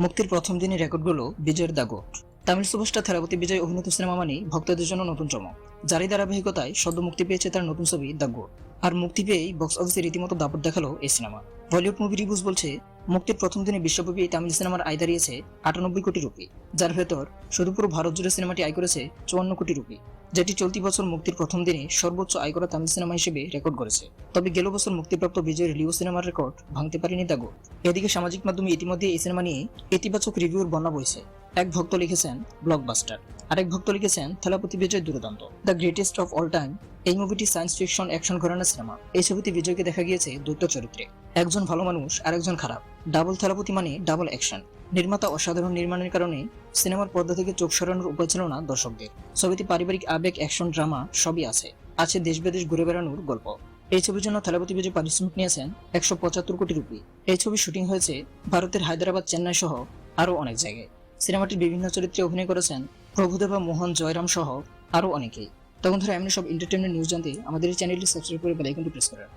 মুক্তির প্রথম দিনই রেকর্ডগুলো বিজয়ের দাগট। তামিল সুপারস্টার থালাপতি বিজয় অভিনীত সিনেমা মানেই ভক্তদের জন্য নতুন চমক। যারই ধারাবাহিকতায় সদ্য মুক্তি পেয়েছে তার নতুন ছবি দ্য গোট। আর মুক্তি পেয়েই বক্স অফিসে রীতিমতো দাপট দেখালো এই সিনেমা। বলিউড মুভি রিভিউজ বলছে, মুক্তির প্রথম দিনে বিশ্বব্যাপী এই তামিল সিনেমার আয় দাঁড়িয়েছে 98 কোটি রুপি, যার ভেতর শুধু পুরো ভারত জুড়ে সিনেমাটি আয় করেছে 54 কোটি রুপি, যেটি চলতি বছর মুক্তির প্রথম দিনে সর্বোচ্চ আয় করা তামিল সিনেমা হিসেবে রেকর্ড করেছে। তবে গেল বছর মুক্তিপ্রাপ্ত বিজয়ের লিও সিনেমার রেকর্ড ভাঙতে পারেনি দ্য গোট। এদিকে সামাজিক মাধ্যমে ইতিমধ্যে এই সিনেমা নিয়ে ইতিবাচক রিভিউর বন্যা বইছে। এক ভক্ত লিখেছেন ব্লকবাস্টার, আরেক ভক্ত লিখেছেন থালাপতি বিজয় দুর্দান্ত, the greatest of all time. এই মুভিটি সায়েন্স ফিকশন অ্যাকশন ঘরানার সিনেমা। এই ছবিতে বিজয়কে দেখা গিয়েছে দ্বৈত চরিত্রে, একজন ভালো মানুষ আর একজন খারাপ। ডাবল থালাপতি মানে ডাবল অ্যাকশন। নির্মাতা অসাধারণ নির্মাণের কারণে সিনেমার পর্দা থেকে চোখ সরানোর উপায় ছিল না দর্শকদের। ছবিতে পারিবারিক আবেগ, অ্যাকশন, ড্রামা সবই আছে দেশ বিদেশ ঘুরে বেড়ানোর গল্প। এই ছবির জন্য থালাপতি বিজয় পারিশ্রমিক নিয়েছেন 175 কোটি রুপি। এই ছবি শুটিং হয়েছে ভারতের হায়দ্রাবাদ, চেন্নাই সহ আরও অনেক জায়গায়। সিনেমাটির বিভিন্ন চরিত্রে অভিনয় করেছেন প্রভুদেবা, মোহন, জয়রাম সহ আরও অনেকেই। তখন ধরে এমনি সব এন্টারটেইনমেন্ট নিউজ জানতে আমাদের এই চ্যানেলটি সাবস্ক্রাইব করে বেল আইকনটি প্রেস করুন।